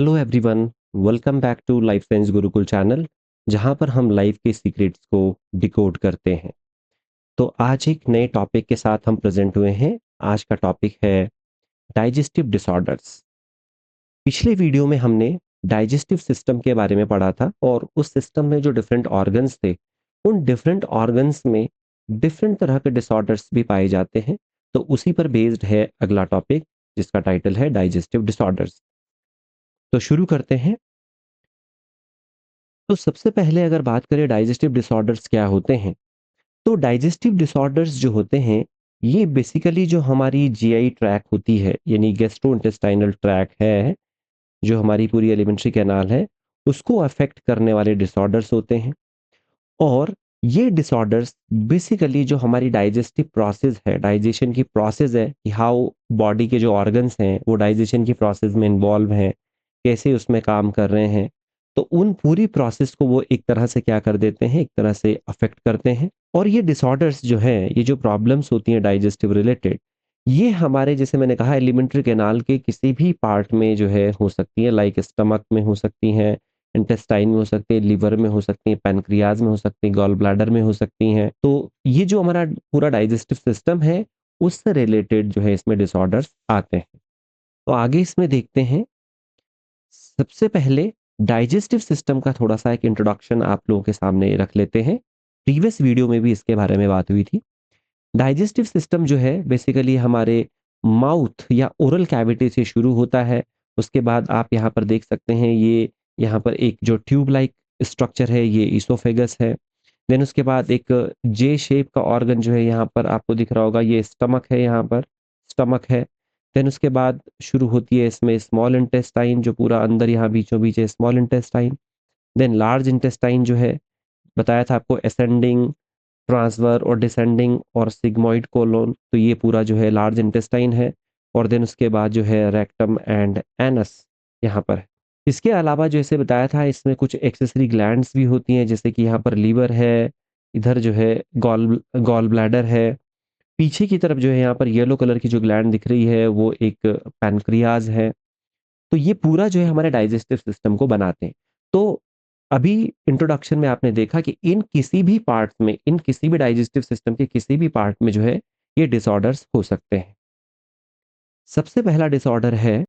Hello everyone, welcome back to life science Gurukul channel, जहां पर हम लाइफ के सीक्रेट्स को डिकोड करते हैं। तो आज एक नए टॉपिक के साथ हम प्रेजेंट हुए हैं। आज का टॉपिक है डाइजेस्टिव डिसऑर्डर्स। पिछले वीडियो में हमने डाइजेस्टिव सिस्टम के बारे में पढ़ा था और उस सिस्टम में जो डिफरेंट ऑर्गन्स थे, उन डिफरेंट ऑर्गन्स में डिफरेंट तरह के डिसऑर्डर्स भी पाए जाते हैं। तो उसी पर बेस्ड है अगला टॉपिक, जिसका टाइटल है डाइजेस्टिव डिसऑर्डर्स। तो शुरू करते हैं। तो सबसे पहले अगर बात करें डाइजेस्टिव डिसऑर्डर्स क्या होते हैं, तो डाइजेस्टिव डिसऑर्डर्स जो होते हैं, ये बेसिकली जो हमारी जीआई ट्रैक होती है, यानी गैस्ट्रोइंटेस्टाइनल ट्रैक है, जो हमारी पूरी एलिमेंट्री कैनाल है, उसको अफेक्ट करने वाले डिसऑर्डर्स होते हैं। और ये डिसऑर्डर्स बेसिकली जो हमारी डाइजेस्टिव प्रोसेस है, डाइजेशन की प्रोसेस है कि हाउ बॉडी के जो ऑर्गन्स हैं वो डाइजेशन की प्रोसेस में इन्वॉल्व हैं, कैसे उसमें काम कर रहे हैं। तो उन पूरी प्रोसेस को वो एक तरह से क्या कर देते हैं, एक तरह से अफेक्ट करते हैं। और ये डिसऑर्डर्स जो हैं, ये जो प्रॉब्लम्स होती हैं डाइजेस्टिव रिलेटेड, ये हमारे जैसे मैंने कहा एलिमेंट्री कैनाल के किसी भी पार्ट में जो है हो सकती है, लाइक स्टमक में हो सकती हैं, इंटेस्टाइन में हो सकती है, लिवर में हो सकती है, पैनक्रियाज में हो सकती है, गॉल ब्लैडर में हो सकती हैं। तो ये जो हमारा पूरा डाइजेस्टिव सिस्टम है, उससे रिलेटेड जो है इसमें डिसऑर्डर्स आते हैं। तो आगे इसमें देखते हैं। सबसे पहले डाइजेस्टिव सिस्टम का थोड़ा सा एक इंट्रोडक्शन आप लोगों के सामने रख लेते हैं। प्रीवियस वीडियो में भी इसके बारे में बात हुई थी। डाइजेस्टिव सिस्टम जो है बेसिकली हमारे माउथ या ओरल कैविटी से शुरू होता है। उसके बाद आप यहाँ पर देख सकते हैं, ये यहाँ पर एक जो ट्यूब लाइक स्ट्रक्चर है, ये इसोफेगस है। देन उसके बाद एक जे शेप का ऑर्गन जो है यहाँ पर आपको दिख रहा होगा, ये स्टमक है, यहाँ पर स्टमक है। देन उसके बाद शुरू होती है इसमें स्मॉल इंटेस्टाइन, जो पूरा अंदर यहाँ बीचों बीच है, small intestine. Then large intestine जो है, बताया था आपको असेंडिंग, ट्रांसवर और डिसेंडिंग और सिग्मोइड कोलोन, तो ये पूरा जो है लार्ज इंटेस्टाइन है। और देन उसके बाद जो है रेक्टम एंड एनस यहाँ पर है। इसके अलावा जैसे बताया था, इसमें कुछ एक्सेसरी ग्लैंड्स भी होती हैं, जैसे कि यहाँ पर लीवर है, इधर जो है गॉल गॉल ब्लैडर है। पीछे की तरफ जो है यहाँ पर येलो कलर की जो ग्लैंड दिख रही है, वो एक पैनक्रियाज है। तो ये पूरा जो है हमारे डाइजेस्टिव सिस्टम को बनाते हैं। तो अभी इंट्रोडक्शन में आपने देखा कि इन किसी भी पार्ट में, इन किसी भी डाइजेस्टिव सिस्टम के किसी भी पार्ट में जो है ये डिसऑर्डर्स हो सकते हैं। सबसे पहला डिसऑर्डर है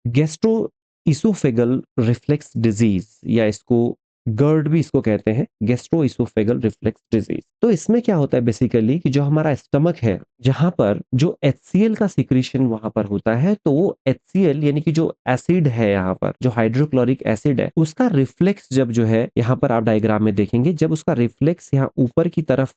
गैस्ट्रो इसोफेगल रिफ्लेक्स डिजीज, या इसको गर्ड भी इसको कहते हैं, गैस्ट्रो इसोफेगल रिफ्लेक्स डिजीज। तो इसमें क्या होता है बेसिकली कि जो हमारा स्टमक है, जहां पर जो HCl का सिक्रीशन वहां पर होता है, तो वो HCl यानी कि जो एसिड है, यहाँ पर जो हाइड्रोक्लोरिक एसिड है, उसका रिफ्लेक्स जब जो है यहाँ पर आप डायग्राम में देखेंगे, जब उसका रिफ्लेक्स यहाँ ऊपर की तरफ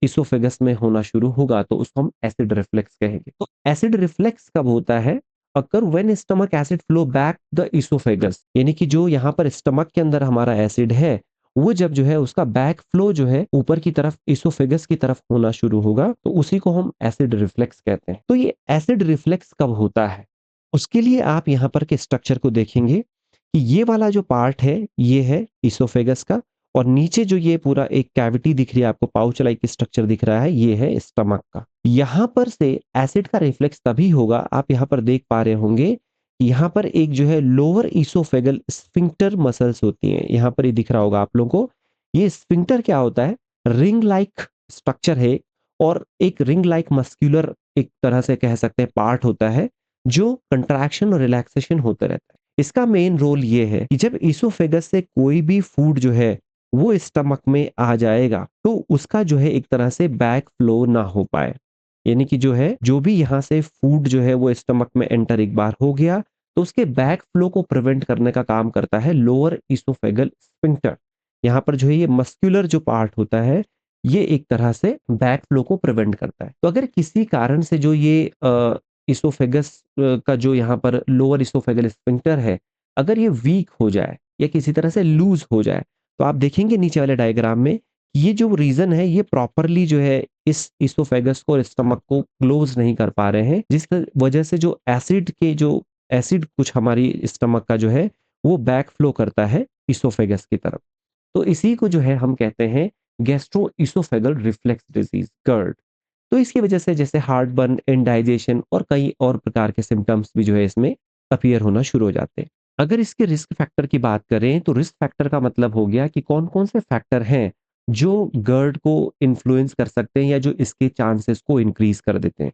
इसोफेगस में होना शुरू होगा, तो उसको हम एसिड रिफ्लेक्स कहेंगे। तो एसिड रिफ्लेक्स कब होता है? Occur when stomach acid flow back the oesophagus, यानी कि जो यहाँ पर स्टमक के अंदर हमारा एसिड है, वो जब जो है उसका बैक फ्लो जो है ऊपर की तरफ इसोफेगस की तरफ होना शुरू होगा, तो उसी को हम एसिड रिफ्लेक्स कहते हैं। तो ये एसिड रिफ्लेक्स कब होता है, उसके लिए आप यहाँ पर के स्ट्रक्चर को देखेंगे कि ये वाला जो पार्ट है, ये है इसोफेगस का, और नीचे जो ये पूरा एक कैविटी दिख रही है आपको, पाउच लाइक स्ट्रक्चर दिख रहा है, ये है स्टमक का। यहां पर से एसिड का रिफ्लेक्स तभी होगा, आप यहां पर देख पा रहे होंगे, यहां पर एक जो है लोअर इसोफेगल स्फिंक्टर मसल्स होती हैं, यहां पर ये दिख रहा होगा आप लोगों को। ये स्फिंक्टर क्या होता है? रिंग लाइक स्ट्रक्चर है, और एक रिंग लाइक मस्क्यूलर एक तरह से कह सकते हैं पार्ट होता है, जो कंट्रैक्शन और रिलैक्सेशन होता रहता है। इसका मेन रोल ये है कि जब इसोफेगस से कोई भी फूड जो है वो स्टमक में आ जाएगा, तो उसका जो है एक तरह से बैक फ्लो ना हो पाए, यानी कि जो है जो भी यहाँ से फूड जो है वो स्टमक में एंटर एक बार हो गया, तो उसके बैक फ्लो को प्रिवेंट करने का काम करता है लोअर इसोफेगल स्फिंक्टर। यहाँ पर जो है ये मस्कुलर जो पार्ट होता है, ये एक तरह से बैक फ्लो को प्रिवेंट करता है। तो अगर किसी कारण से जो ये इसोफेगस का जो यहाँ पर लोअर इसोफेगल स्फिंक्टर है, अगर ये वीक हो जाए या किसी तरह से लूज हो जाए, तो आप देखेंगे नीचे वाले डायग्राम में, ये जो रीजन है ये प्रॉपरली जो है इस इसोफेगस को और स्टमक को क्लोज नहीं कर पा रहे हैं, जिसकी वजह से जो एसिड के जो एसिड कुछ हमारी स्टमक का जो है वो बैक फ्लो करता है इसोफेगस की तरफ। तो इसी को जो है हम कहते हैं गैस्ट्रो इसोफेगल रिफ्लेक्स डिजीज, गर्ड। तो इसकी वजह से जैसे हार्ट बर्न, इंडाइजेशन और कई और प्रकार के सिम्टम्स भी जो है इसमें अपीयर होना शुरू हो जाते हैं। अगर इसके रिस्क फैक्टर की बात करें तो रिस्क फैक्टर का मतलब हो गया कि कौन-कौन से फैक्टर हैं जो गर्ड को इन्फ्लुएंस कर सकते हैं या जो इसके चांसेस को इंक्रीज़ कर देते हैं।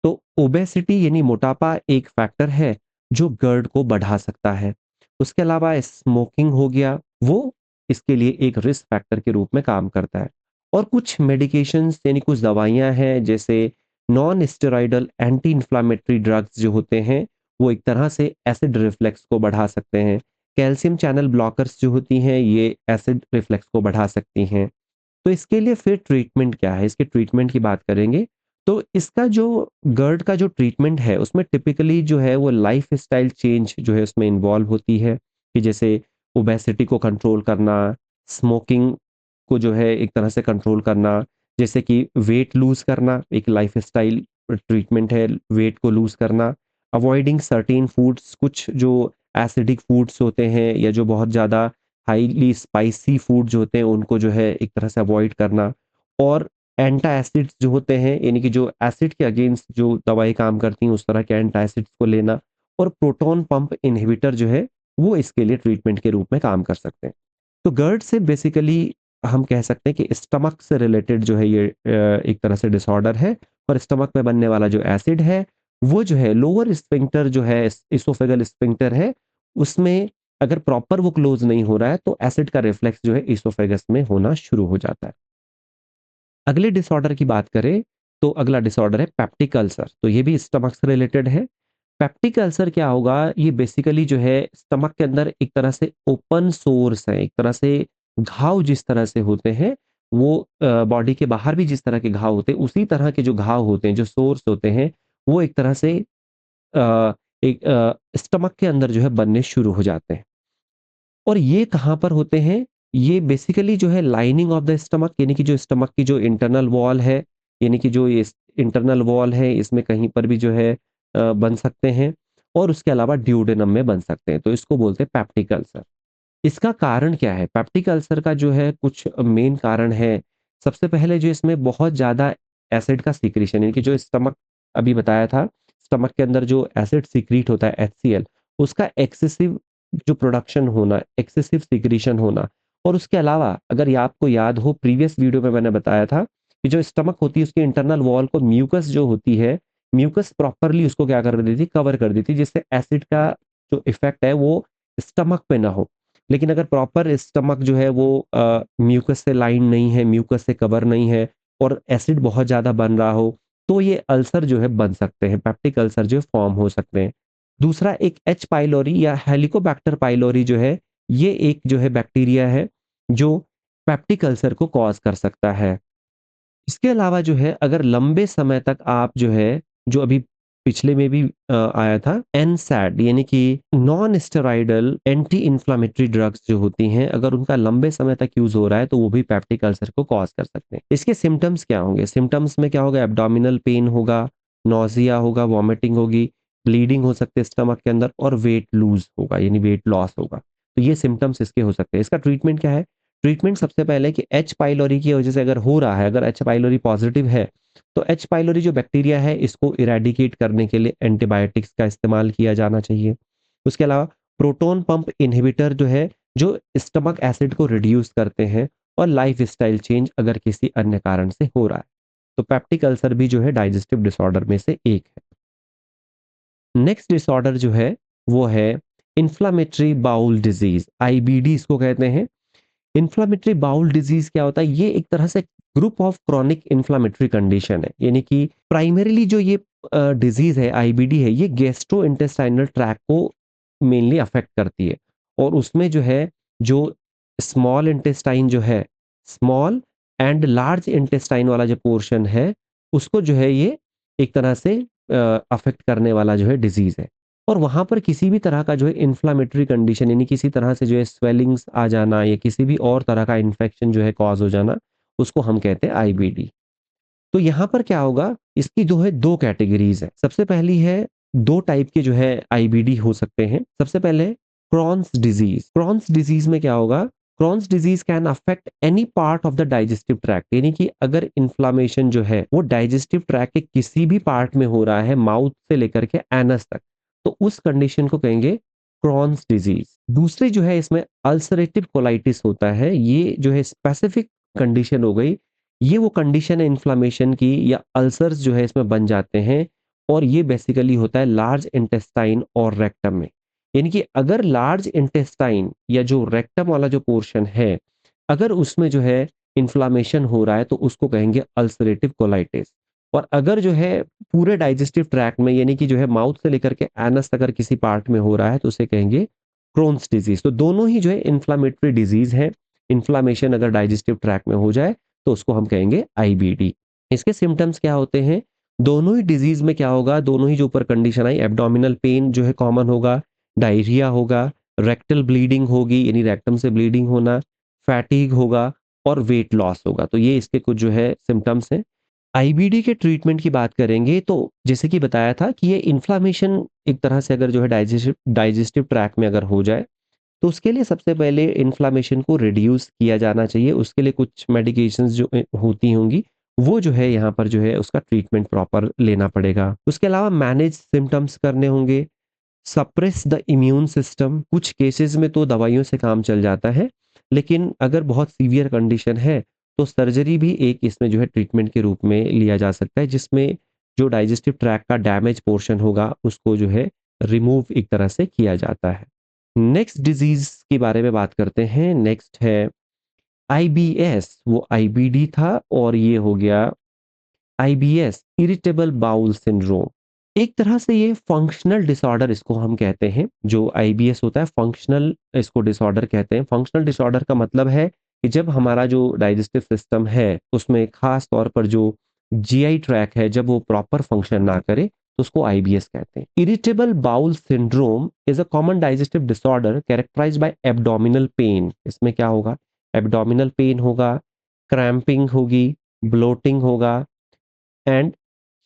तो ओबेसिटी यानी मोटापा एक फैक्टर है जो गर्ड को बढ़ा सकता है। उसके अलावा स्मोकिंग हो गया, वो इसके लिए एक रिस्क फैक्टर के रूप में काम करता है। और कुछ मेडिकेशंस यानी कुछ दवाइयाँ हैं जैसे non steroidal anti inflammatory drugs जो होते हैं, वो एक तरह से एसिड रिफ्लेक्स को बढ़ा सकते हैं। कैल्शियम चैनल ब्लॉकर्स जो होती हैं, ये एसिड रिफ्लेक्स को बढ़ा सकती हैं। तो इसके लिए फिर ट्रीटमेंट क्या है? इसके ट्रीटमेंट की बात करेंगे, तो इसका जो गर्ड का जो ट्रीटमेंट है, उसमें टिपिकली जो है वो लाइफ़स्टाइल चेंज जो है उसमें इन्वॉल्व होती है, कि जैसे ओबेसिटी को कंट्रोल करना, स्मोकिंग को जो है एक तरह से कंट्रोल करना, जैसे कि वेट लूज़ करना, एक लाइफ़स्टाइल ट्रीटमेंट है वेट को लूज़ करना, अवॉइडिंग सर्टेन फूड्स, कुछ जो एसिडिक फूड्स होते हैं या जो बहुत ज़्यादा हाईली स्पाइसी फूड जो होते हैं उनको जो है एक तरह से अवॉइड करना, और एंटा एसिड्स जो होते हैं यानी कि जो एसिड के अगेंस्ट जो दवाई काम करती हैं उस तरह के एंटा एसिड्स को लेना, और प्रोटॉन पंप इनहिबिटर जो है वो इसके लिए ट्रीटमेंट के रूप में काम कर सकते हैं। तो GERD से बेसिकली हम कह सकते हैं कि स्टमक से रिलेटेड जो है ये एक तरह से डिसऑर्डर है, और स्टमक में बनने वाला जो एसिड है वो जो है लोअर स्फिंक्टर जो है इसोफेगल स्फिंक्टर है, उसमें अगर प्रॉपर वो क्लोज नहीं हो रहा है तो एसिड का रिफ्लेक्स जो है इसोफेगस में होना शुरू हो जाता है। अगले डिसऑर्डर की बात करें तो अगला डिसऑर्डर है पेप्टिक अल्सर, तो ये भी स्टमक से रिलेटेड है। पेप्टिक अल्सर क्या होगा, ये बेसिकली जो है स्टमक के अंदर एक तरह से ओपन सोर्स है, एक तरह से घाव जिस तरह से होते हैं वो बॉडी के बाहर भी जिस तरह के घाव होते हैं उसी तरह के जो घाव होते हैं, जो सोर्स होते हैं, वो एक तरह से एक स्टमक के अंदर जो है बनने शुरू हो जाते हैं। और ये कहाँ पर होते हैं? ये बेसिकली जो है लाइनिंग ऑफ द स्टमक, यानी कि जो स्टमक की जो इंटरनल वॉल है, यानी कि जो ये इंटरनल वॉल है इसमें कहीं पर भी जो है बन सकते हैं, और उसके अलावा ड्यूडेनम में बन सकते हैं। तो इसको बोलते हैं पेप्टिक अल्सर। इसका कारण क्या है? पेप्टिक अल्सर का जो है कुछ मेन कारण है। सबसे पहले जो इसमें बहुत ज़्यादा एसिड का सीक्रेशन, यानी कि जो स्टमक अभी बताया था, स्टमक के अंदर जो एसिड सीक्रेट होता है एचसीएल, उसका एक्सेसिव जो प्रोडक्शन होना, एक्सेसिव सीक्रेशन होना, और उसके अलावा अगर ये आपको याद हो प्रीवियस वीडियो में मैंने बताया था कि जो स्टमक होती है उसकी इंटरनल वॉल को म्यूकस जो होती है, म्यूकस प्रॉपरली उसको क्या कर देती थी? कवर कर देती थी, जिससे एसिड का जो इफेक्ट है वो स्टमक पे ना हो। लेकिन अगर प्रॉपर स्टमक जो है वो म्यूकस से लाइन नहीं है, म्यूकस से कवर नहीं है, और एसिड बहुत ज़्यादा बन रहा हो, तो ये अल्सर जो है बन सकते हैं, पेप्टिक अल्सर जो फॉर्म हो सकते हैं। दूसरा एक एच पाइलोरी या हेलिकोबैक्टर पाइलोरी जो है, ये एक जो है बैक्टीरिया है, जो पेप्टिक अल्सर को कॉज़ कर सकता है। इसके अलावा जो है अगर लंबे समय तक आप जो है, जो अभी पिछले में भी आया था एनसैड, यानी कि non steroidal anti inflammatory drugs जो होती हैं, अगर उनका लंबे समय तक यूज हो रहा है तो वो भी पेप्टिक अल्सर को कॉज कर सकते हैं। इसके सिम्टम्स क्या होंगे? सिम्टम्स में क्या होगा? एब्डोमिनल पेन होगा, नोजिया होगा, वॉमिटिंग होगी, ब्लीडिंग हो सकती है स्टमक के अंदर, और वेट लूज होगा यानी वेट लॉस होगा। तो ये सिम्टम्स इसके हो सकते हैं। इसका ट्रीटमेंट क्या है? ट्रीटमेंट सबसे पहले कि एच पाइलोरी की वजह से अगर हो रहा है, अगर एच पाइलोरी पॉजिटिव है, तो एच पाइलोरी जो बैक्टीरिया है इसको इरेडिकेट करने के लिए एंटीबायोटिक्स का इस्तेमाल किया जाना चाहिए। उसके अलावा प्रोटॉन पंप इनहिबिटर जो है, जो स्टमक एसिड को रिड्यूस करते हैं, और लाइफस्टाइल चेंज अगर किसी अन्य कारण से हो रहा है। तो पेप्टिक अल्सर भी जो है डाइजेस्टिव डिसऑर्डर में से एक है। नेक्स्ट डिसऑर्डर जो है वो है इन्फ्लामेटरी बाउल डिजीज, आईबीडी इसको कहते हैं। इन्फ्लेमेटरी बाउल डिजीज क्या होता है? ये एक तरह से group of chronic inflammatory condition है, यानी कि प्राइमरीली जो ये डिजीज है, आईबीडी है, ये गैस्ट्रो इंटेस्टाइनल ट्रैक को मेनली अफेक्ट करती है, और उसमें जो है जो स्मॉल इंटेस्टाइन जो है, स्मॉल एंड लार्ज इंटेस्टाइन वाला जो पोर्शन है, उसको जो है ये एक तरह से अफेक्ट करने वाला जो है डिजीज है। और वहाँ पर किसी भी तरह का जो है इन्फ्लेमेटरी कंडीशन, यानी किसी तरह से जो है स्वेलिंग्स आ जाना या किसी भी और तरह का इन्फेक्शन जो है कॉज़ हो जाना, उसको हम कहते हैं आईबीडी। तो यहाँ पर क्या होगा, इसकी जो है 2 कैटेगरीज़ है। सबसे पहली है 2 टाइप के जो है आईबीडी हो सकते हैं। सबसे पहले क्रॉन्स डिज़ीज़। क्रॉन्स डिज़ीज़ में क्या होगा, Crohn's disease can affect any part of the digestive tract, यानी कि अगर इन्फ्लेमेशन जो है वो डाइजेस्टिव ट्रैक्ट के किसी भी पार्ट में हो रहा है, माउथ से लेकर के एनस तक, तो उस कंडीशन को कहेंगे क्रॉन्स डिजीज। दूसरी जो है इसमें अल्सरेटिव कोलाइटिस होता है, ये जो है स्पेसिफिक कंडीशन हो गई। ये वो कंडीशन है इन्फ्लामेशन की या अल्सर्स जो है इसमें बन जाते हैं, और ये बेसिकली होता है लार्ज इंटेस्टाइन और रेक्टम में। यानी कि अगर लार्ज इंटेस्टाइन या जो रेक्टम वाला जो पोर्शन है, अगर उसमें जो है इन्फ्लामेशन हो रहा है तो उसको कहेंगे अल्सरेटिव कोलाइटिस। और अगर जो है पूरे डाइजेस्टिव ट्रैक्ट में, यानी कि जो है माउथ से लेकर के एनस अगर किसी पार्ट में हो रहा है, तो उसे कहेंगे क्रोन्स डिजीज। तो दोनों ही जो है इन्फ्लामेटरी डिजीज है। इन्फ्लामेशन अगर डाइजेस्टिव ट्रैक्ट में हो जाए तो उसको हम कहेंगे आईबीडी। इसके सिम्टम्स क्या होते हैं? दोनों ही डिजीज में क्या होगा, दोनों ही जो ऊपर कंडीशन आई, एब्डोमिनल पेन जो है कॉमन होगा, डायरिया होगा, रेक्टल ब्लीडिंग होगी यानी रेक्टम से ब्लीडिंग होना, फैटिग होगा और वेट लॉस होगा। तो ये इसके कुछ जो है सिम्टम्स हैं। आईबीडी के ट्रीटमेंट की बात करेंगे तो जैसे कि बताया था कि ये इन्फ्लामेशन एक तरह से अगर जो है डाइजेस्टिव डाइजेस्टिव ट्रैक में अगर हो जाए, तो उसके लिए सबसे पहले इन्फ्लामेशन को रिड्यूस किया जाना चाहिए। उसके लिए कुछ मेडिकेशंस जो होती होंगी, वो जो है यहाँ पर जो है उसका ट्रीटमेंट प्रॉपर लेना पड़ेगा। उसके अलावा मैनेज सिम्टम्स करने होंगे, सप्रेस द इम्यून सिस्टम। कुछ केसेस में तो दवाइयों से काम चल जाता है, लेकिन अगर बहुत सीवियर कंडीशन है तो सर्जरी भी एक इसमें जो है ट्रीटमेंट के रूप में लिया जा सकता है, जिसमें जो डाइजेस्टिव ट्रैक का डैमेज पोर्शन होगा उसको जो है रिमूव एक तरह से किया जाता है। नेक्स्ट डिजीज के बारे में बात करते हैं। नेक्स्ट है आईबीएस। वो आईबीडी था और ये हो गया आईबीएस, इरिटेबल बाउल सिंड्रोम। एक तरह से ये फंक्शनल डिसऑर्डर इसको हम कहते हैं। जो आईबीएस होता है फंक्शनल इसको डिसऑर्डर कहते हैं। फंक्शनल डिसऑर्डर का मतलब है कि जब हमारा जो डाइजेस्टिव सिस्टम है उसमें खास तौर पर जो जीआई ट्रैक है, जब वो प्रॉपर फंक्शन ना करे तो उसको आईबीएस कहते हैं। Irritable bowel syndrome is a common digestive disorder characterised by abdominal pain. इसमें क्या होगा? एब्डोमिनल पेन होगा, क्रैम्पिंग होगी, ब्लोटिंग होगा and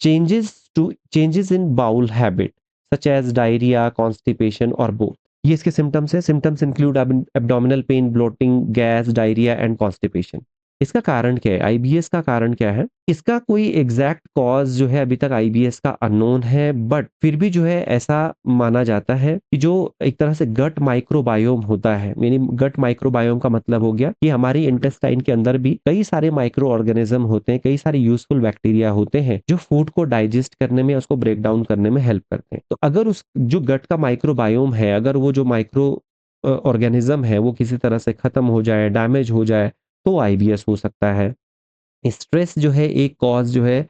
changes in bowel habit such as diarrhea, constipation or both. ये इसके सिम्टम्स है। Symptoms include abdominal pain, bloating, gas, diarrhoea and constipation. इसका कारण क्या है? आईबीएस का कारण क्या है? इसका कोई एग्जैक्ट कॉज जो है अभी तक आईबीएस का अननोन है, बट फिर भी जो है ऐसा माना जाता है कि जो एक तरह से गट माइक्रोबायोम होता है, यानी गट माइक्रोबायोम का मतलब हो गया कि हमारी इंटेस्टाइन के अंदर भी कई सारे माइक्रो ऑर्गेनिज्म होते हैं, कई सारे यूजफुल बैक्टीरिया होते हैं जो फूड को डाइजेस्ट करने में, उसको ब्रेक डाउन करने में हेल्प करते हैं। तो अगर उस जो गट का माइक्रोबायोम है, अगर वो जो माइक्रो ऑर्गेनिज्म है वो किसी तरह से खत्म हो जाए, डैमेज हो जाए, तो आईबीएस हो सकता है। स्ट्रेस जो है एक कॉज जो है,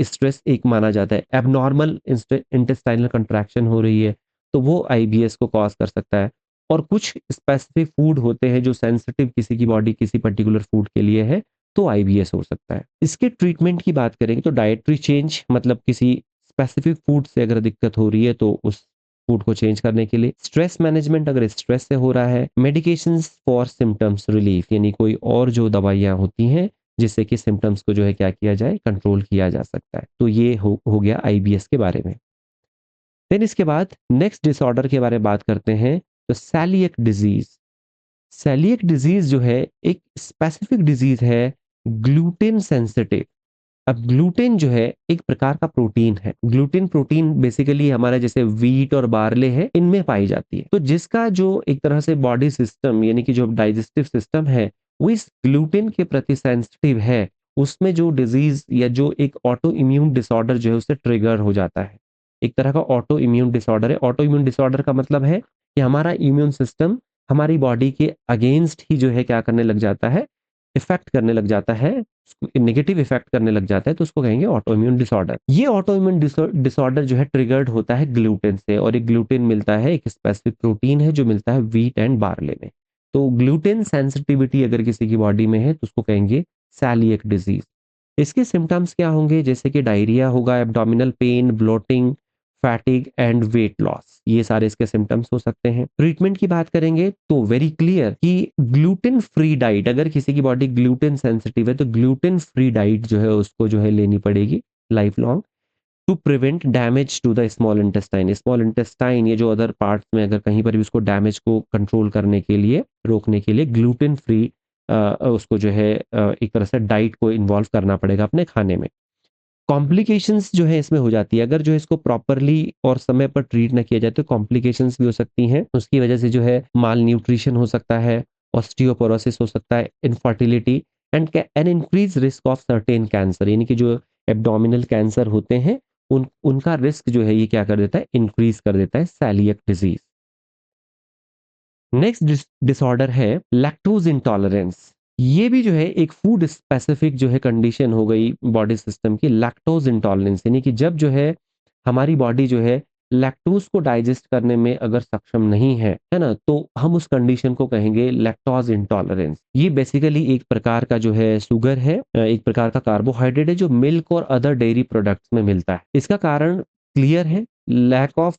स्ट्रेस एक माना जाता है। एबनॉर्मल इंटेस्टाइनल कंट्रैक्शन हो रही है तो वो आईबीएस को कॉज कर सकता है। और कुछ स्पेसिफिक फूड होते हैं जो सेंसिटिव किसी की बॉडी किसी पर्टिकुलर फूड के लिए है, तो आईबीएस हो सकता है। इसके ट्रीटमेंट की बात करेंगे तो डाइटरी चेंज, मतलब किसी स्पेसिफिक फूड से अगर दिक्कत हो रही है तो उस फूड को चेंज करने के लिए। स्ट्रेस मैनेजमेंट, अगर स्ट्रेस से हो रहा है। मेडिकेशंस फॉर सिम्टम्स रिलीफ, यानी कोई और जो दवाइयाँ होती हैं जिससे कि सिम्टम्स को जो है क्या किया जाए, कंट्रोल किया जा सकता है। तो ये हो गया आईबीएस के बारे में। फिर इसके बाद नेक्स्ट डिसऑर्डर के बारे में बात करते हैं, तो सेलिएक डिजीज। सेलिएक डिजीज जो है एक स्पेसिफिक डिजीज है, ग्लूटेन सेंसिटिव। अब ग्लूटेन जो है एक प्रकार का प्रोटीन है। ग्लूटेन प्रोटीन बेसिकली हमारा जैसे वीट और बार्ले है, इनमें पाई जाती है। तो जिसका जो एक तरह से बॉडी सिस्टम यानी कि जो डाइजेस्टिव सिस्टम है वो इस ग्लूटेन के प्रति सेंसिटिव है, उसमें जो डिजीज या जो एक ऑटो इम्यून डिसऑर्डर जो है उससे ट्रिगर हो जाता है। एक तरह का ऑटो इम्यून डिसऑर्डर है। ऑटो इम्यून डिसऑर्डर का मतलब है कि हमारा इम्यून सिस्टम हमारी बॉडी के अगेंस्ट ही जो है क्या करने लग जाता है, इफेक्ट करने लग जाता है, नेगेटिव इफेक्ट करने लग जाता है, तो उसको कहेंगे ऑटो इम्यून डिसऑर्डर। ये ऑटो इम्यून डिसऑर्डर जो है ट्रिगर्ड होता है ग्लूटेन से, और एक ग्लूटेन मिलता है, एक स्पेसिफिक प्रोटीन है जो मिलता है व्हीट एंड बार्ले में। तो ग्लूटेन सेंसिटिविटी अगर किसी की बॉडी में है तो उसको कहेंगे सेलिएक डिजीज। इसके सिम्टम्स क्या होंगे? जैसे कि डायरिया होगा, abdominal pain, bloating, fatigue and weight loss, ये सारे इसके सिम्टम्स हो सकते हैं। ट्रीटमेंट की बात करेंगे तो वेरी क्लियर कि ग्लूटेन फ्री डाइट, अगर किसी की बॉडी ग्लूटेन सेंसिटिव है तो ग्लूटेन फ्री डाइट जो है उसको जो है लेनी पड़ेगी lifelong, to prevent damage to the small intestine. Small intestine ये जो अदर पार्ट्स में अगर कहीं पर भी उसको डैमेज को कंट्रोल करने के लिए, रोकने के लिए ग्लूटेन फ्री उसको जो है एक तरह से डाइट को इन्वॉल्व करना पड़ेगा अपने खाने में। कॉम्प्लिकेशंस जो है इसमें हो जाती है, अगर जो है इसको प्रॉपरली और समय पर ट्रीट ना किया जाए तो कॉम्प्लिकेशंस भी हो सकती हैं। उसकी वजह से जो है माल न्यूट्रिशन हो सकता है, ऑस्टियोपोरोसिस हो सकता है, infertility and an increase risk of certain cancer, यानी कि जो एब्डोमिनल कैंसर होते हैं उनका रिस्क जो है ये क्या कर देता है, इंक्रीज कर देता है, सेलिएक डिजीज। नेक्स्ट डिसऑर्डर है लैक्टोज इंटॉलरेंस। ये भी जो है एक फूड स्पेसिफिक जो है कंडीशन हो गई बॉडी सिस्टम की, लैक्टोज इंटॉलरेंस, यानी कि जब जो है हमारी बॉडी जो है लैक्टोज को डाइजेस्ट करने में अगर सक्षम नहीं है ना, तो हम उस कंडीशन को कहेंगे लैक्टोज इंटॉलरेंस। ये बेसिकली एक प्रकार का जो है शुगर है, एक प्रकार का कार्बोहाइड्रेट है जो मिल्क और अदर डेयरी प्रोडक्ट्स में मिलता है। इसका कारण क्लियर है, lack of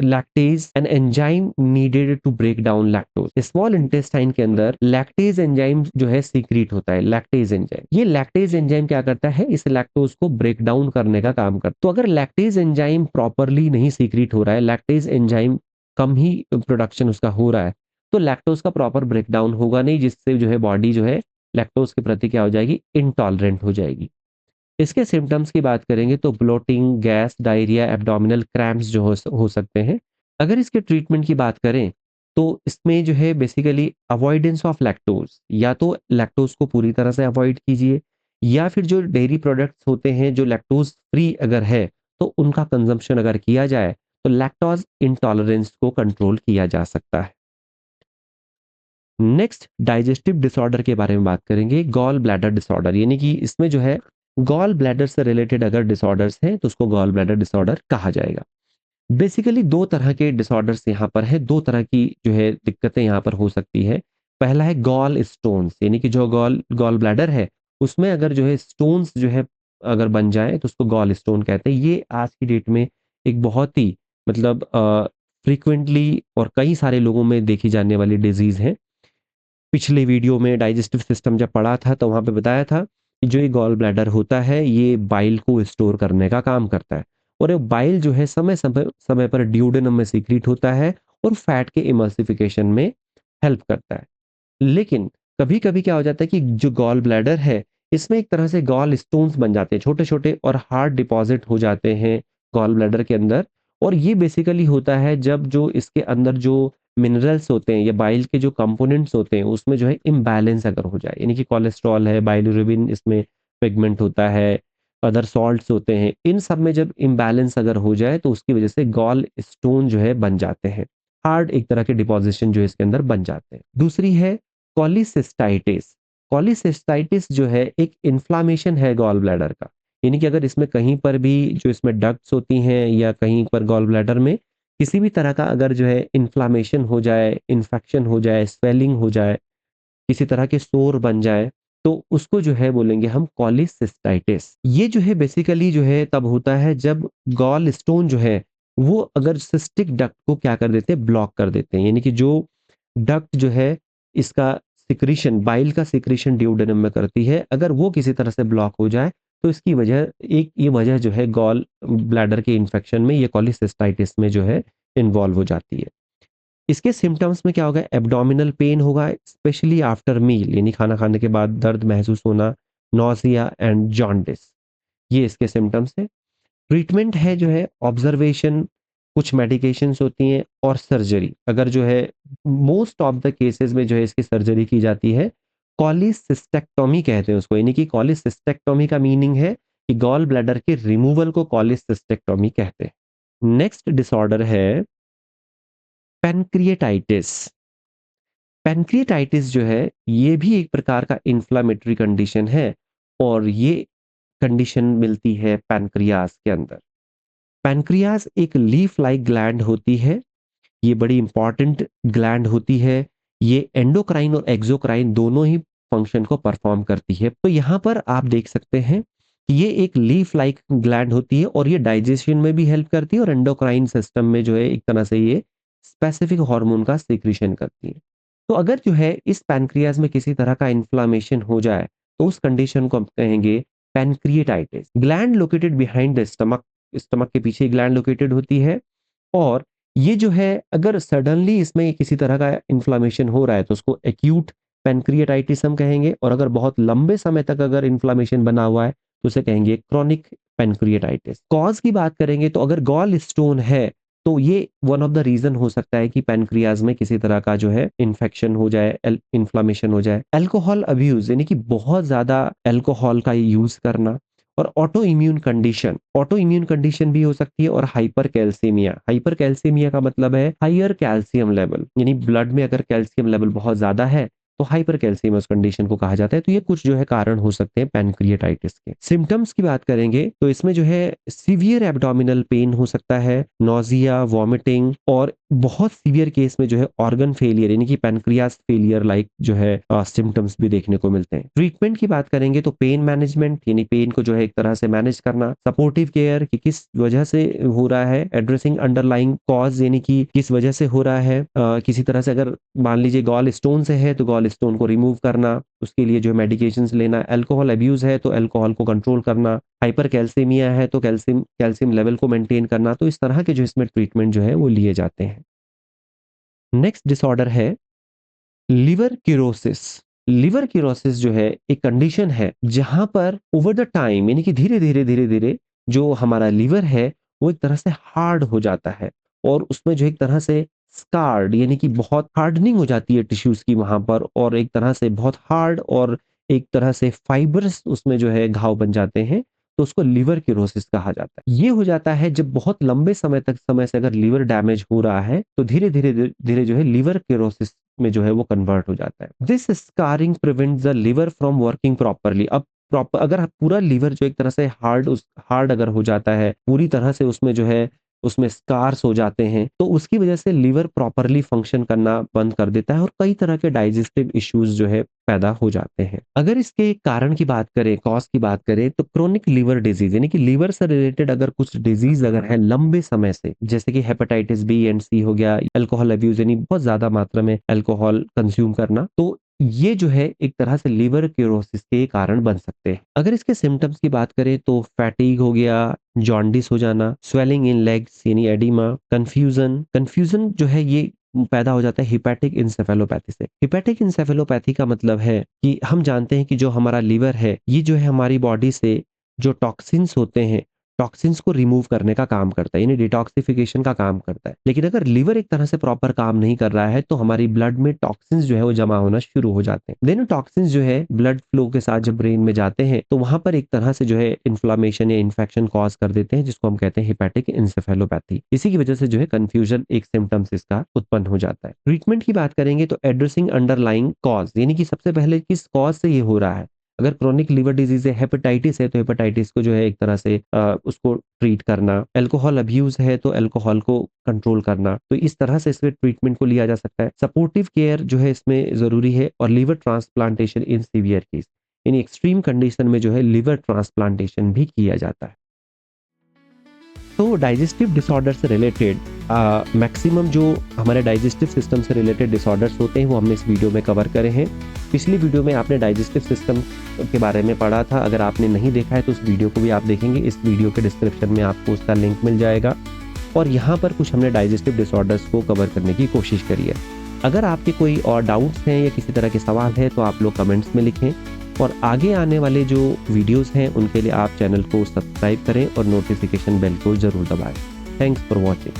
lactase an enzyme needed to break down lactose. Small intestine के अंदर लैक्टेज एंजाइम जो है सीक्रेट होता है, लैक्टेज एंजाइम। ये लैक्टेज एंजाइम क्या करता है, इस लैक्टोज को ब्रेक डाउन करने का काम करता है। तो अगर लैक्टेज एंजाइम प्रॉपरली नहीं सीक्रेट हो रहा है, लैक्टेज एंजाइम कम ही प्रोडक्शन उसका हो रहा है, तो लैक्टोज का प्रॉपर ब्रेक डाउन होगा नहीं, जिससे जो है बॉडी जो है लैक्टोज के प्रति क्या हो जाएगी, इंटॉलरेंट हो जाएगी। इसके सिम्पटम्स की बात करेंगे तो bloating, gas, diarrhoea, abdominal cramps जो हो सकते हैं। अगर इसके ट्रीटमेंट की बात करें तो इसमें जो है बेसिकली अवॉइडेंस ऑफ लैक्टोज, या तो लैक्टोज को पूरी तरह से अवॉइड कीजिए, या फिर जो डेयरी प्रोडक्ट्स होते हैं जो लैक्टोज फ्री अगर है तो उनका कंजम्पशन अगर किया जाए तो लैक्टोज इंटॉलरेंस को कंट्रोल किया जा सकता है। नेक्स्ट डाइजेस्टिव डिसऑर्डर के बारे में बात करेंगे, गॉल ब्लैडर डिसऑर्डर, यानी कि इसमें जो है गॉल ब्लैडर से रिलेटेड अगर डिसऑर्डर्स हैं तो उसको गॉल ब्लैडर डिसऑर्डर कहा जाएगा। बेसिकली दो तरह के डिसऑर्डर्स यहाँ पर है, दो तरह की जो है दिक्कतें यहाँ पर हो सकती है। पहला है गॉल स्टोन्स, यानी कि जो गॉल गॉल ब्लैडर है उसमें अगर जो है स्टोन्स जो है अगर बन जाए तो उसको गॉल स्टोन कहते हैं। ये आज की डेट में एक बहुत ही मतलब फ्रीक्वेंटली और कई सारे लोगों में देखी जाने वाली डिजीज है। पिछले वीडियो में डाइजेस्टिव सिस्टम जब पढ़ा था तो वहाँ पे बताया था कि जो ये गॉल ब्लैडर होता है ये बाइल को स्टोर करने का काम करता है, और ये बाइल जो है समय समय समय पर ड्यूडेनम में सीक्रेट होता है और फैट के इमल्सिफिकेशन में हेल्प करता है। लेकिन कभी कभी क्या हो जाता है कि जो गॉल ब्लैडर है इसमें एक तरह से गॉल स्टोन्स बन जाते हैं, छोटे छोटे और हार्ड डिपॉजिट हो जाते हैं गॉल ब्लैडर के अंदर। और ये बेसिकली होता है जब जो इसके अंदर जो मिनरल्स होते हैं या बाइल के जो कंपोनेंट्स होते हैं उसमें जो है इम्बैलेंस अगर हो जाए, यानी कि कोलेस्ट्रॉल है, बाइलिरुबिन इसमें पिगमेंट होता है, अदर सॉल्ट्स होते हैं, इन सब में जब इम्बैलेंस अगर हो जाए तो उसकी वजह से गॉल स्टोन जो है बन जाते हैं, हार्ड एक तरह के डिपोजिशन जो इसके अंदर बन जाते हैं। दूसरी है कॉलिसिस्टाइटिस। कॉलिसिस्टाइटिस जो है एक इन्फ्लामेशन है गॉल ब्लैडर का, यानी कि अगर इसमें कहीं पर भी जो इसमें डक्ट्स होती हैं या कहीं पर गॉल ब्लैडर में किसी भी तरह का अगर जो है इन्फ्लामेशन हो जाए, इन्फेक्शन हो जाए, स्वेलिंग हो जाए, किसी तरह के सोर बन जाए, तो उसको जो है बोलेंगे हम कॉलिसिस्टाइटिस। ये जो है बेसिकली जो है तब होता है जब गॉल स्टोन जो है वो अगर सिस्टिक डक्ट को क्या कर देते हैं, ब्लॉक कर देते हैं, यानी कि जो डक्ट जो है इसका सिक्रीशन, बाइल का सिक्रीशन ड्यूडेनम में करती है, अगर वो किसी तरह से ब्लॉक हो जाए तो इसकी वजह एक ये वजह जो है गॉल ब्लैडर के इन्फेक्शन में, ये कॉलिसिस्टाइटिस में जो है इन्वॉल्व हो जाती है। इसके सिम्पटम्स में क्या होगा, एब्डोमिनल पेन होगा स्पेशली आफ्टर मील, यानी खाना खाने के बाद दर्द महसूस होना, नौसिया एंड जॉन्डिस, ये इसके सिम्पटम्स हैं। ट्रीटमेंट है जो है ऑब्जर्वेशन, कुछ मेडिकेशंस होती हैं और सर्जरी, अगर जो है मोस्ट ऑफ द केसेस में जो है इसकी सर्जरी की जाती है। कॉलिसिस्टेक्टोमी कहते हैं उसको, यानी कि कॉलिसिस्टेक्टोमी का मीनिंग है कि गॉल ब्लैडर के रिमूवल को कॉलिसिस्टेक्टोमी कहते हैं। नेक्स्ट डिसऑर्डर है पैनक्रिएटाइटिस। पैनक्रिएटाइटिस जो है ये भी एक प्रकार का इन्फ्लामेटरी कंडीशन है, और ये कंडीशन मिलती है पैनक्रियास के अंदर। पैनक्रियास एक लीफ लाइक ग्लैंड होती है, ये बड़ी इंपॉर्टेंट ग्लैंड होती है। ये एंडोक्राइन और एक्सोक्राइन दोनों ही फंक्शन को परफॉर्म करती है। तो यहाँ पर आप देख सकते हैं कि ये एक लीफ लाइक ग्लैंड होती है और ये डाइजेशन में भी हेल्प करती है और एंडोक्राइन सिस्टम में जो है एक तरह से ये स्पेसिफिक हार्मोन का सिक्रीशन करती है। तो अगर जो है इस पैनक्रियाज में किसी तरह का इन्फ्लामेशन हो जाए तो उस कंडीशन को हम कहेंगे pancreatitis. Gland located behind the stomach, stomach के पीछे ग्लैंड लोकेटेड होती है, और ये जो है अगर सडनली इसमें किसी तरह का इन्फ्लामेशन हो रहा है तो उसको एक्यूट पैनक्रिएटाइटिस हम कहेंगे, और अगर बहुत लंबे समय तक अगर इन्फ्लामेशन बना हुआ है तो उसे कहेंगे क्रॉनिक पैनक्रिएटाइटिस। कॉज की बात करेंगे तो अगर गॉल स्टोन है तो ये वन ऑफ द रीजन हो सकता है कि पैनक्रियाज में किसी तरह का जो है इन्फेक्शन हो जाए, इन्फ्लामेशन हो जाए। अल्कोहल अब्यूज यानी कि बहुत ज्यादा अल्कोहल का यूज करना, और ऑटो इम्यून कंडीशन भी हो सकती है, और हाइपर कैल्सीमिया का मतलब है हायर कैल्शियम लेवल, यानी ब्लड में अगर कैल्शियम लेवल बहुत ज्यादा है तो हाइपर कैल्सीमियस कंडीशन को कहा जाता है। तो ये कुछ जो है कारण हो सकते हैं पैनक्रिएटाइटिस के। सिम्टम्स की बात करेंगे तो इसमें जो है सीवियर एब्डोमिनल पेन हो सकता है, नोजिया, वॉमिटिंग, और बहुत सीवियर केस में जो है ऑर्गन फेलियर यानी कि पैनक्रियास फेलियर लाइक जो है सिम्टम्स भी देखने को मिलते हैं। ट्रीटमेंट की बात करेंगे तो पेन मैनेजमेंट यानी पेन को जो है एक तरह से मैनेज करना, सपोर्टिव केयर कि किस वजह से हो रहा है, एड्रेसिंग अंडरलाइंग कॉज यानी कि किस वजह से हो रहा है, किसी तरह से अगर मान लीजिए गॉल स्टोन से है तो गॉल स्टोन को रिमूव करना, उसके लिए जो है मेडिकेशंस लेना, अल्कोहल अब्यूज है तो अल्कोहल को कंट्रोल करना, हाइपर कैल्सीमिया है तो कैल्शियम लेवल को मेंटेन करना। तो इस तरह के जो इसमें ट्रीटमेंट जो है वो लिए जाते हैं। नेक्स्ट डिसऑर्डर है लिवर किरोसिस। लिवर किरोसिस जो है एक कंडीशन है जहां पर ओवर द टाइम यानी कि धीरे धीरे जो हमारा लिवर है वो एक तरह से हार्ड हो जाता है, और उसमें जो एक तरह से स्कार्ड यानी कि बहुत हार्डनिंग हो जाती है टिश्यूज की वहां पर, और एक तरह से बहुत हार्ड और एक तरह से फाइबर्स उसमें जो है घाव बन जाते हैं। तो उसको लिवर किरोसिस कहा जाता है। ये हो जाता है जब बहुत लंबे समय से अगर लिवर डैमेज हो रहा है तो धीरे जो है लिवर किरोसिस में जो है वो कन्वर्ट हो जाता है। This scarring prevents the liver from working properly. अब प्रॉपर अगर पूरा लिवर जो एक तरह से हार्ड अगर हो जाता है, पूरी तरह से उसमें जो है उसमें स्कार्स हो जाते हैं, तो उसकी वजह से लिवर प्रॉपरली फंक्शन करना बंद कर देता है और कई तरह के डाइजेस्टिव इश्यूज जो है पैदा हो जाते हैं। अगर इसके कारण की बात करें, कॉज की बात करें, तो क्रोनिक लिवर डिजीज यानी कि लिवर से रिलेटेड अगर कुछ डिजीज अगर है लंबे समय से, जैसे कि हेपेटाइटिस बी एंड सी हो गया, अल्कोहल अब्यूज यानी बहुत ज्यादा मात्रा में अल्कोहल कंज्यूम करना, तो ये जो है एक तरह से लिवर क्यूरोसिस के कारण बन सकते हैं। अगर इसके सिम्टम्स की बात करें तो फैटीग हो गया, जॉन्डिस हो जाना, स्वेलिंग इन लेग्स यानी एडिमा, कंफ्यूजन जो है ये पैदा हो जाता है हिपैटिक इंसेफेलोपैथी से। हिपैटिक इंसेफेलोपैथी का मतलब है कि हम जानते हैं कि जो हमारा लिवर है ये जो है हमारी बॉडी से जो टॉक्सिन्स होते हैं, टॉक्सिन्स को रिमूव करने का काम करता है, यानी डिटॉक्सिफिकेशन का काम करता है। लेकिन अगर लिवर एक तरह से प्रॉपर काम नहीं कर रहा है तो हमारी ब्लड में टॉक्सिन्स जो है वो जमा होना शुरू हो जाते हैं। देन टॉक्सिन्स जो है ब्लड फ्लो के साथ जब ब्रेन में जाते हैं तो वहां पर एक तरह से जो है इन्फ्लामेशन या इन्फेक्शन कॉज कर देते हैं, जिसको हम कहते हैं हिपैटिक इंसेफेलोपैथी। इसी की वजह से जो है कंफ्यूजन एक सिम्टम्स इसका उत्पन्न हो जाता है। ट्रीटमेंट की बात करेंगे तो एड्रेसिंग अंडरलाइंग कॉज यानी कि सबसे पहले किस कॉज से ये हो रहा है। अगर क्रोनिक लिवर डिजीज है, हेपेटाइटिस है, तो हेपेटाइटिस को जो है एक तरह से उसको ट्रीट करना, अल्कोहल अब्यूज है तो अल्कोहल को कंट्रोल करना, तो इस तरह से इसमें ट्रीटमेंट को लिया जा सकता है। सपोर्टिव केयर जो है इसमें जरूरी है, और liver transplantation in severe case यानी एक्सट्रीम कंडीशन में जो है लिवर ट्रांसप्लांटेशन भी किया जाता है। तो डाइजेस्टिव डिसऑर्डर से रिलेटेड मैक्सिमम जो हमारे डाइजेस्टिव सिस्टम से रिलेटेड डिसऑर्डर्स होते हैं वो हमने इस वीडियो में कवर करे हैं। पिछली वीडियो में आपने डाइजेस्टिव सिस्टम के बारे में पढ़ा था, अगर आपने नहीं देखा है तो उस वीडियो को भी आप देखेंगे। इस वीडियो के डिस्क्रिप्शन में आपको उसका लिंक मिल जाएगा, और यहाँ पर कुछ हमने डाइजेस्टिव डिसऑर्डर्स को कवर करने की कोशिश करी है। अगर आपके कोई और डाउट्स हैं या किसी तरह के सवाल है तो आप लोग कमेंट्स में लिखें, और आगे आने वाले जो वीडियोस हैं उनके लिए आप चैनल को सब्सक्राइब करें और नोटिफिकेशन बेल को जरूर दबाएं। Thanks for watching.